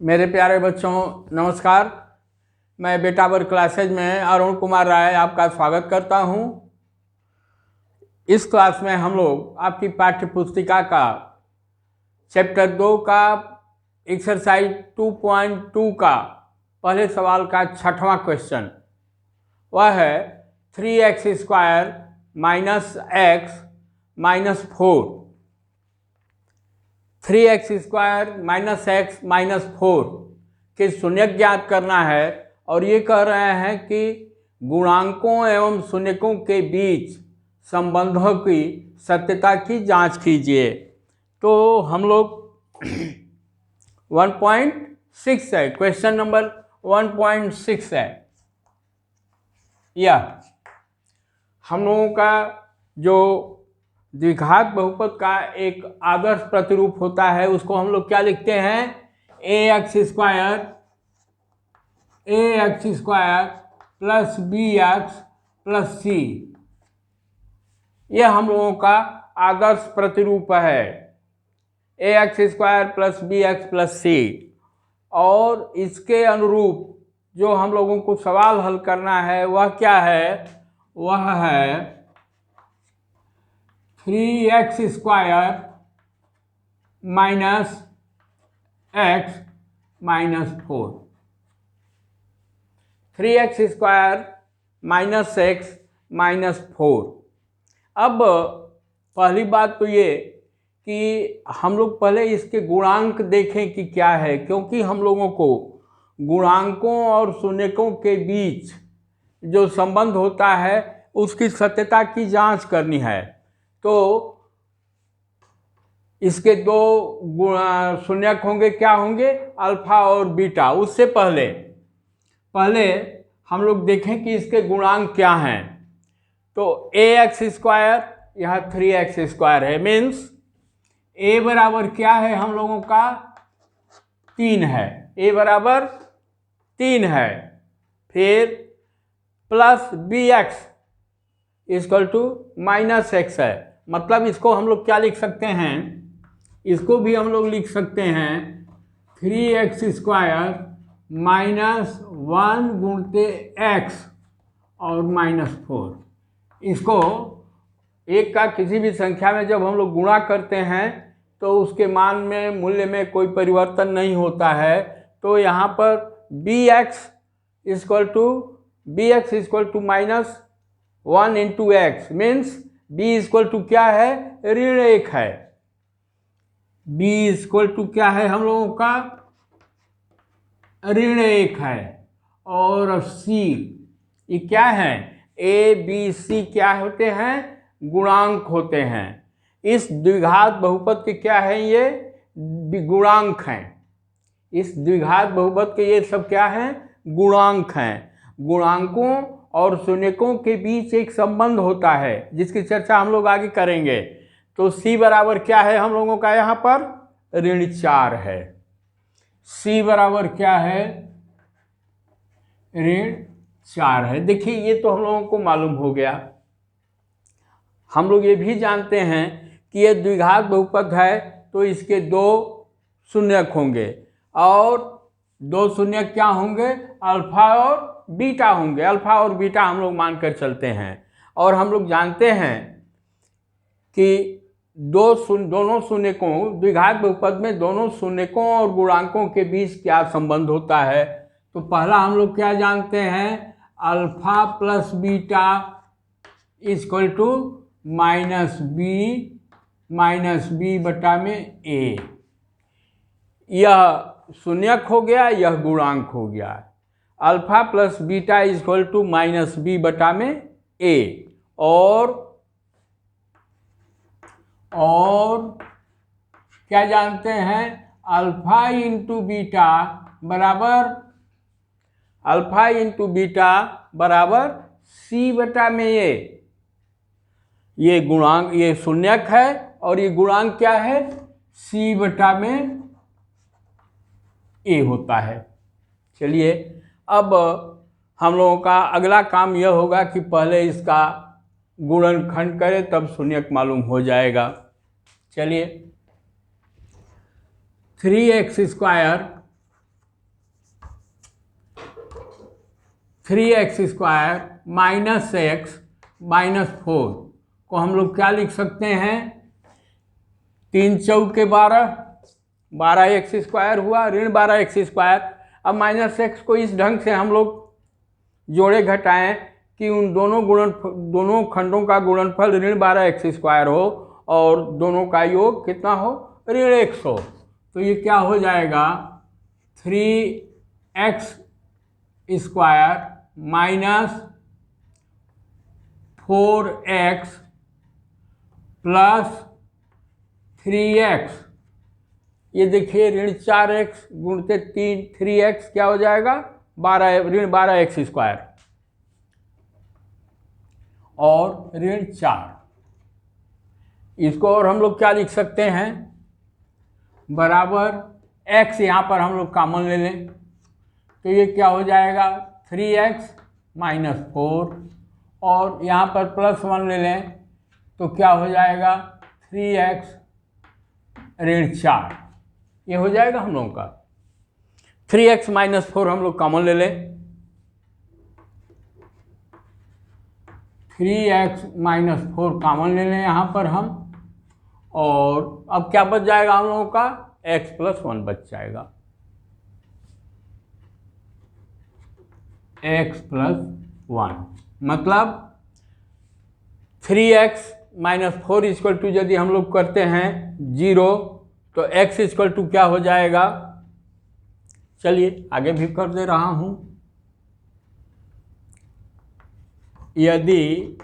मेरे प्यारे बच्चों नमस्कार। मैं बेटा वर्ग क्लासेज में अरुण कुमार राय आपका स्वागत करता हूं। इस क्लास में हम लोग आपकी पाठ्य पुस्तिका का चैप्टर 2 का एक्सरसाइज 2.2 का पहले सवाल का 6वां क्वेश्चन, वह है 3x² minus x minus 4। 3x² minus x minus 4 के शून्यक ज्ञात करना है और ये कह रहे हैं कि गुणांकों एवं शून्यकों के बीच संबंधों की सत्यता की जांच कीजिए। तो हम लोग 1.6 है, क्वेश्चन नंबर 1.6 है। यह हम लोगों का जो द्विघात बहुपद का एक आदर्श प्रतिरूप होता है उसको हम लोग क्या लिखते हैं, ax² plus bx plus c। यह हम लोगों का आदर्श प्रतिरूप है, ax² plus bx plus c। और इसके अनुरूप जो हम लोगों को सवाल हल करना है वह क्या है, वह है 3x² minus x minus 4। 3x² minus x minus 4। अब पहली बात तो ये कि हम लोग पहले इसके गुणांक देखें कि क्या है, क्योंकि हम लोगों को गुणांकों और शून्यकों के बीच जो संबंध होता है उसकी सत्यता की जांच करनी है। तो इसके दो शून्यक होंगे, क्या होंगे, अल्फा और बीटा। उससे पहले हम लोग देखें कि इसके गुणांक क्या हैं। तो ax², यहाँ 3x² है, मीन्स a बराबर क्या है हम लोगों का, 3 है, a बराबर 3 है। फिर plus bx equal to minus x है, मतलब इसको हम लोग क्या लिख सकते हैं, इसको भी हम लोग लिख सकते हैं 3x² माइनस 1 गुणते x और माइनस 4। इसको एक का किसी भी संख्या में जब हम लोग गुणा करते हैं तो उसके मान में, मूल्य में कोई परिवर्तन नहीं होता है। तो यहाँ पर bx equal to minus 1 into x, means b equal to क्या है, ऋण 1 है। b इक्वल टू क्या है हम लोगों का, ऋण 1 है। और c ये क्या है, a b c क्या होते हैं, गुणांक होते हैं। इस द्विघात बहुपद के क्या है, ये गुणांक हैं। इस द्विघात बहुपद के ये सब क्या हैं, गुणांक हैं। गुणांकों और शून्यकों के बीच एक संबंध होता है जिसकी चर्चा हम लोग आगे करेंगे। तो c बराबर क्या है हम लोगों का, यहाँ पर ऋण 4 है। c बराबर क्या है, ऋण 4 है। देखिए ये तो हम लोगों को मालूम हो गया। हम लोग ये भी जानते हैं कि ये द्विघात बहुपद है तो इसके दो शून्यक होंगे, और दो शून्यक क्या होंगे, अल्फा और बीटा होंगे। अल्फा और बीटा हम लोग मानकर चलते हैं। और हम लोग जानते हैं कि दोनों शून्यकों, द्विघात बहुपद में दोनों शून्यकों और गुणांकों के बीच क्या संबंध होता है। तो पहला हम लोग क्या जानते हैं, alpha plus beta equal to minus B बटा में ए। यह शून्यक हो गया, यह गुणांक हो गया। Alpha plus beta equal to minus B बटा में ए। और क्या जानते हैं, अल्फा इंटू बीटा बराबर सी बटा में ए। ये गुणांक, ये शून्यक है और ये गुणांक क्या है, सी बटा में ए होता है। चलिए अब हम लोगों का अगला काम यह होगा कि पहले इसका गुणनखंड करें, तब शून्यक मालूम हो जाएगा। चलिए 3x² 3x² minus x minus 4 को हम लोग क्या लिख सकते हैं, 3 चौके 12, 12x² हुआ, ऋण 12x²। अब माइनस एक्स को इस ढंग से हम लोग जोड़े घटाएं कि उन दोनों खंडों का गुणनफल ऋण 12x² हो और दोनों का योग कितना हो, ऋण x हो। तो ये क्या हो जाएगा, 3x² minus 4x plus 3x, ये देखिए ऋण 4x गुणते 3x क्या हो जाएगा, ऋण 12x² और ऋण 4। इसको और हम लोग क्या लिख सकते हैं, बराबर x यहाँ पर हम लोग कॉमन ले लें तो ये क्या हो जाएगा, 3x माइनस 4 और यहाँ पर प्लस 1 ले लें तो क्या हो जाएगा, 3x ऋण 4। ये हो जाएगा हम लोगों का। 3x माइनस 4 हम लोग कॉमन ले लें, 3x माइनस 4 कॉमन ले लें यहाँ पर हम, और अब क्या बच जाएगा हम लोगों का, x प्लस 1 बच जाएगा, x प्लस 1 मतलब 3x माइनस 4 इक्वल टू यदि हम लोग करते हैं 0 तो x इक्वल टू क्या हो जाएगा, चलिए आगे भी कर दे रहा हूँ। यदि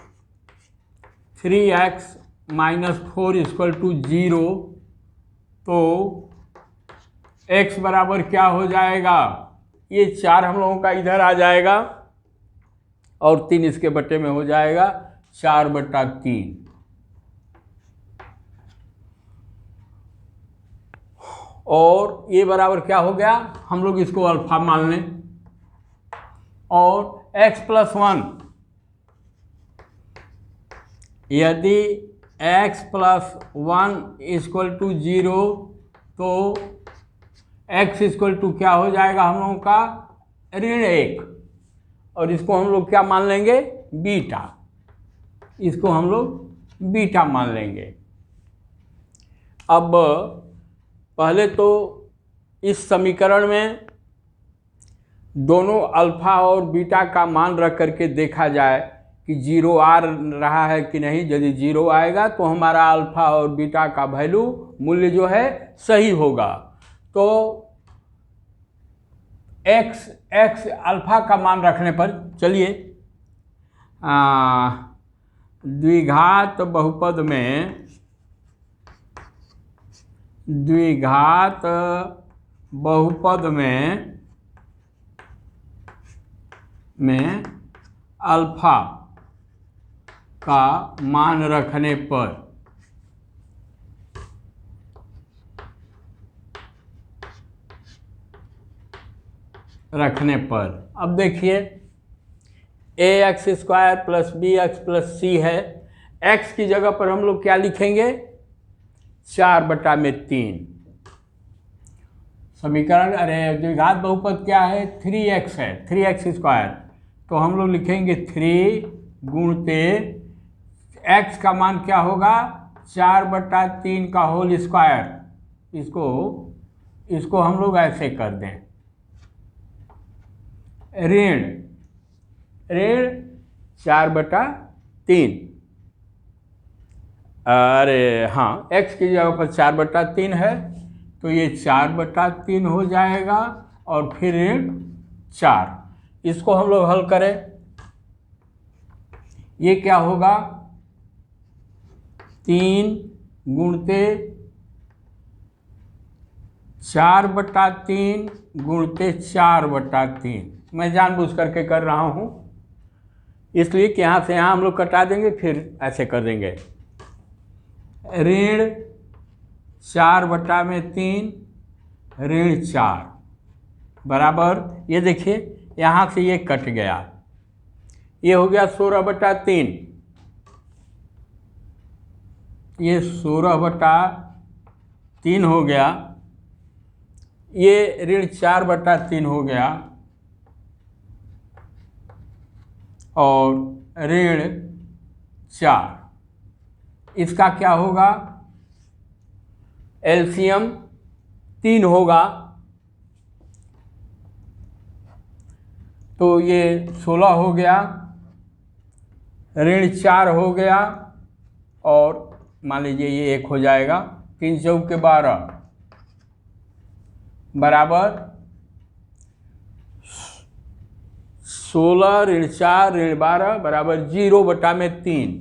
3x माइनस 4 इक्वल टू 0 तो x बराबर क्या हो जाएगा, ये 4 हम लोगों का इधर आ जाएगा और 3 इसके बट्टे में हो जाएगा, 4/3। और ये बराबर क्या हो गया, हम लोग इसको अल्फा मान लें, और x प्लस 1, यदि x प्लस 1 इक्वल टू 0 तो x इक्वल टू क्या हो जाएगा हम लोगों का, ऋण 1, और इसको हम लोग क्या मान लेंगे, बीटा, इसको हम लोग बीटा मान लेंगे। अब पहले तो इस समीकरण में दोनों अल्फा और बीटा का मान रख करके देखा जाए कि 0 आ रहा है कि नहीं। यदि 0 आएगा तो हमारा अल्फा और बीटा का वैल्यू मूल्य जो है सही होगा। तो x अल्फा का मान रखने पर, चलिए द्विघात बहुपद में अल्फा का मान रखने पर अब देखिए ax² plus bx plus c है, x की जगह पर हम लोग क्या लिखेंगे, 4/3। समीकरण, अरे द्विघात बहुपद क्या है, 3x है, 3x², तो हम लोग लिखेंगे 3 गुणते x का मान क्या होगा, 4/3 का होल स्क्वायर। इसको हम लोग ऐसे कर दें, ऋण 4/3, अरे हाँ x की जगह पर 4/3 है तो ये 4/3 हो जाएगा और फिर ऋण 4। इसको हम लोग हल करें, ये क्या होगा, 3 गुणते 4/3 गुणते 4/3। मैं जानबूझ करके कर रहा हूँ इसलिए कि यहाँ से यहाँ हम लोग कटा देंगे, फिर ऐसे कर देंगे, ऋण 4/3 ऋण 4 बराबर, ये देखिए यहाँ से ये कट गया, ये हो गया 16/3, ये 16/3 हो गया, ये ऋण 4/3 हो गया, और ऋण 4। इसका क्या होगा? एलसीएम 3 होगा, तो ये 16 हो गया, ऋण 4 हो गया, और मान लीजिए ये 1 हो जाएगा। 3 चौके 12 बराबर 16 ऋण 4 ऋण 12 बराबर 0/3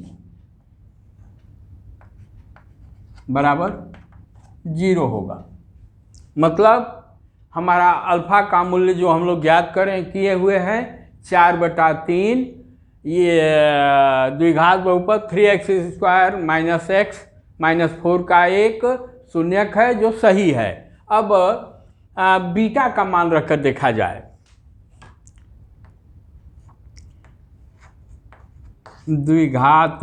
बराबर 0 होगा। मतलब हमारा अल्फा का मूल्य जो हम लोग ज्ञात करें किए हुए हैं 4/3, ये द्विघात बहुपद 3x² - x - 4 का एक शून्यक है जो सही है। अब बीटा का मान रखकर देखा जाए। द्विघात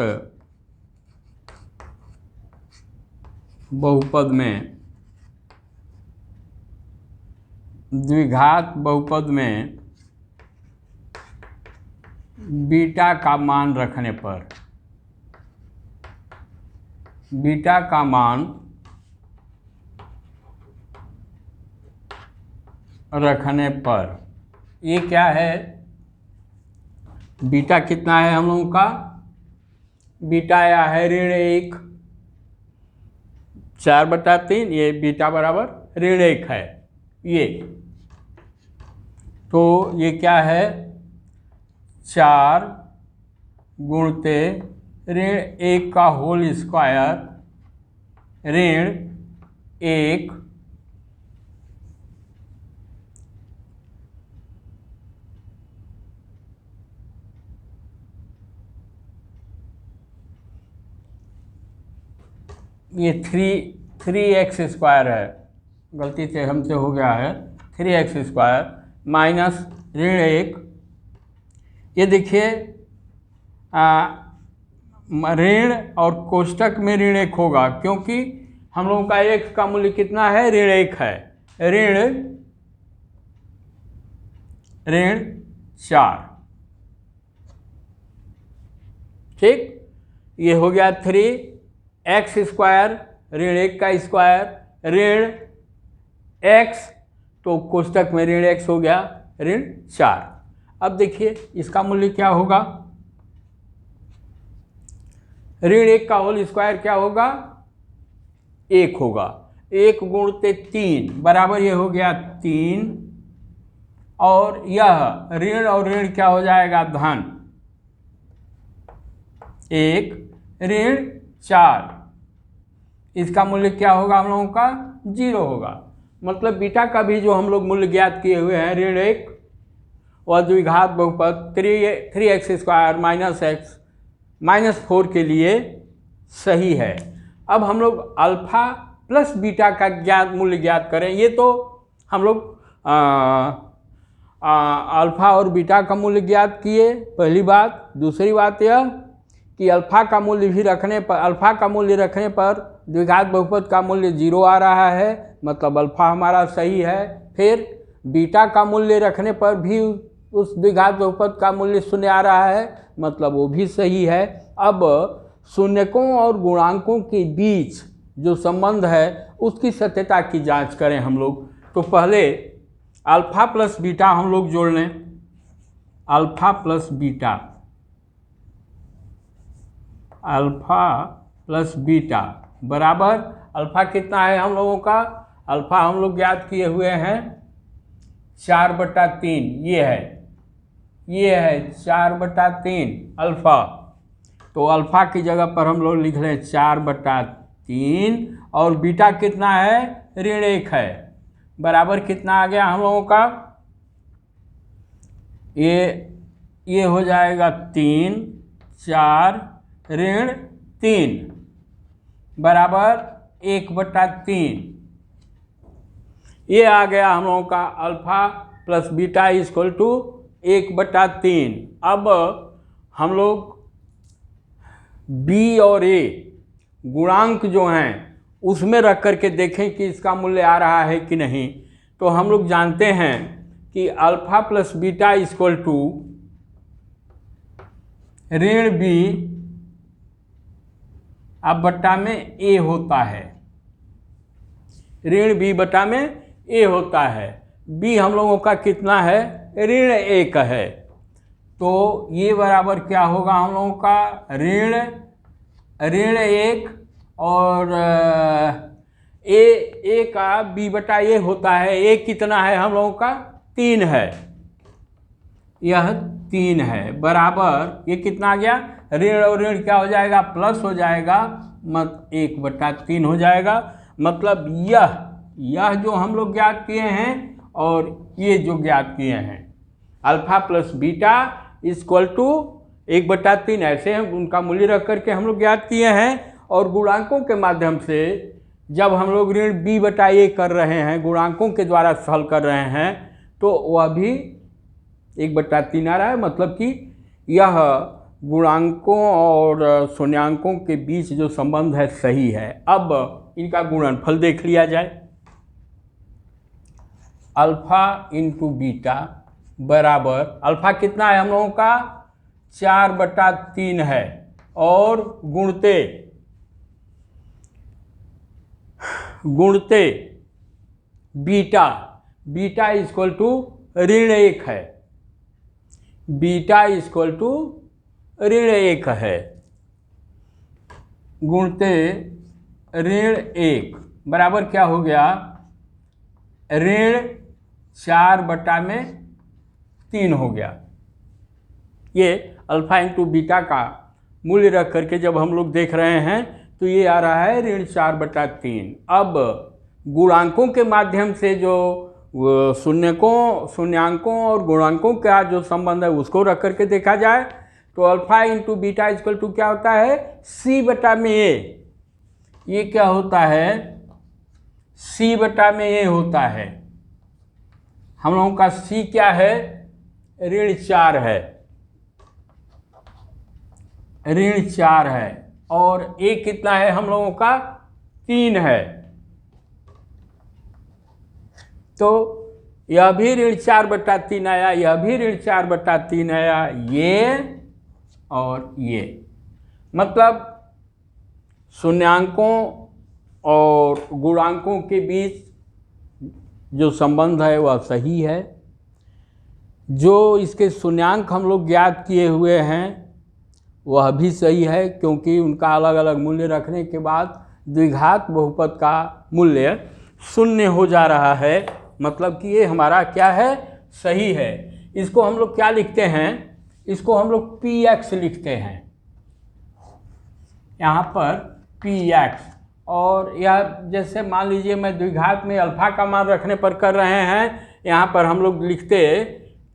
बहुपद में बीटा का मान रखने पर ये क्या है? बीटा कितना है हम लोगों का? बीटा आया है ऋण 1, 4/3, ये बीटा बराबर ऋण 1 है ये। तो ये क्या है? 4 गुणते ऋण 1 का होल स्क्वायर ऋण 1 ये 3x² है, गलती से हमसे हो गया है, 3x² माइनस ऋण 1। ये देखिए ऋण और कोष्टक में ऋण 1 होगा, क्योंकि हम लोगों का x का मूल्य कितना है? ऋण 1 है। ऋण 4, ठीक। ये हो गया 3x² ऋण 1 का स्क्वायर ऋण x, तो कोष्टक में ऋण x हो गया ऋण 4। अब देखिए इसका मूल्य क्या होगा? ऋण 1 का होल स्क्वायर क्या होगा? 1 होगा। 1 गुणते 3 बराबर ये हो गया 3, और यह ऋण और ऋण क्या हो जाएगा? धन 1 ऋण 4। इसका मूल्य क्या होगा हम लोगों का? 0 होगा। मतलब बीटा का भी जो हम लोग मूल्य ज्ञात किए हुए हैं ऋण 1, वह द्विघात बहुपद 3x² - x - 4 के लिए सही है। अब हम लोग अल्फा प्लस बीटा का मूल्य ज्ञात करें। ये तो हम लोग अल्फा और बीटा का मूल्य ज्ञात किए, पहली बात। दूसरी बात यह कि अल्फा का मूल्य रखने पर द्विघात बहुपद का मूल्य 0 आ रहा है, मतलब अल्फा हमारा सही है। फिर बीटा का मूल्य रखने पर भी उस द्विघात बहुपद का मूल्य 0 आ रहा है, मतलब वो भी सही है। अब शून्यकों और गुणांकों के बीच जो संबंध है उसकी सत्यता की जांच करें हम लोग। तो पहले अल्फा प्लस बीटा हम लोग जोड़ लें। अल्फा प्लस बीटा बराबर अल्फा कितना है हम लोगों का? अल्फा हम लोग ज्ञात किए हुए हैं 4/3, ये है 4/3 अल्फा। तो अल्फा की जगह पर हम लोग लिख लें 4/3, और बीटा कितना है? ऋण 1 है, बराबर कितना आ गया हम लोगों का? ये हो जाएगा 3 4 ऋण 3 बराबर 1/3। ये आ गया हम लोगों का alpha plus beta equal to 1/3। अब हम लोग बी और ए गुणांक जो हैं उसमें रख करके देखें कि इसका मूल्य आ रहा है कि नहीं। तो हम लोग जानते हैं कि alpha plus beta equal to ऋण बी अब बट्टा में ए होता है, ऋण बी बटा में ए होता है। बी हम लोगों का कितना है, ऋण 1 है, तो ये बराबर क्या होगा हम लोगों का, ऋण 1 और ए का बी बटा ए होता है। ए कितना है हम लोगों का, 3 है, यह 3 है, बराबर ये कितना आ गया, ऋण और ऋण क्या हो जाएगा, प्लस हो जाएगा, 1/3 हो जाएगा। मतलब यह जो हम लोग ज्ञात किए हैं और ये जो ज्ञात किए हैं, alpha plus beta equal to 1/3, ऐसे हैं उनका मूल्य रख करके हम लोग ज्ञात किए हैं। और गुणांकों के माध्यम से जब हम लोग ऋण बी बटा ए कर रहे हैं, गुणांकों के द्वारा हल कर रहे हैं, तो वह भी 1/3 आ रहा है। मतलब कि यह गुणांकों और शून्यांकों के बीच जो संबंध है सही है। अब इनका गुणनफल देख लिया जाए। अल्फा इंटू बीटा बराबर, अल्फा कितना है हम लोगों का, 4/3 है, और गुणते बीटा इक्वल टू ऋण 1 है, बीटा इक्वल टू ऋण 1 है, गुणते ऋण 1 बराबर क्या हो गया, ऋण 4/3 हो गया। ये अल्फा इंटू बीटा का मूल्य रख करके जब हम लोग देख रहे हैं तो ये आ रहा है ऋण 4/3। अब गुणांकों के माध्यम से जो शून्यांकों और गुणांकों का जो संबंध है उसको रख करके देखा जाए तो alpha into beta equal to क्या होता है, C/A। ये क्या होता है, C/A होता है। हम लोगों का C क्या है, ऋण 4 है, ऋण 4 है, और A कितना है हम लोगों का, 3 है। तो यह भी ऋण 4/3 आया, यह भी ऋण 4/3 आया, ये और ये। मतलब शून्यांकों और गुणांकों के बीच जो संबंध है वह सही है। जो इसके शून्यांक हम लोग ज्ञात किए हुए हैं वह भी सही है, क्योंकि उनका अलग अलग मूल्य रखने के बाद द्विघात बहुपद का मूल्य 0 हो जा रहा है। मतलब कि ये हमारा क्या है, सही है। इसको हम लोग क्या लिखते हैं, इसको हम लोग px लिखते हैं, यहाँ पर px। और यह जैसे मान लीजिए मैं द्विघात में अल्फा का मान रखने पर कर रहे हैं, यहाँ पर हम लोग लिखते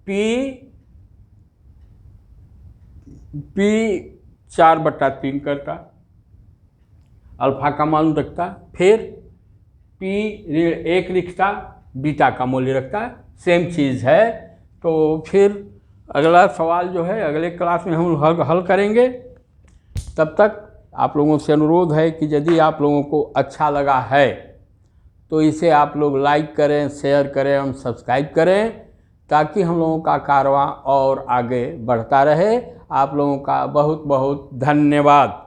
p 4/3 करता, अल्फा का मान रखता, फिर p ऋण 1 लिखता, बीटा का मूल्य रखता है, सेम चीज़ है। तो फिर अगला सवाल जो है अगले क्लास में हम हल करेंगे। तब तक आप लोगों से अनुरोध है कि यदि आप लोगों को अच्छा लगा है तो इसे आप लोग लाइक करें, शेयर करें एवं सब्सक्राइब करें, ताकि हम लोगों का कारवां और आगे बढ़ता रहे। आप लोगों का बहुत बहुत धन्यवाद।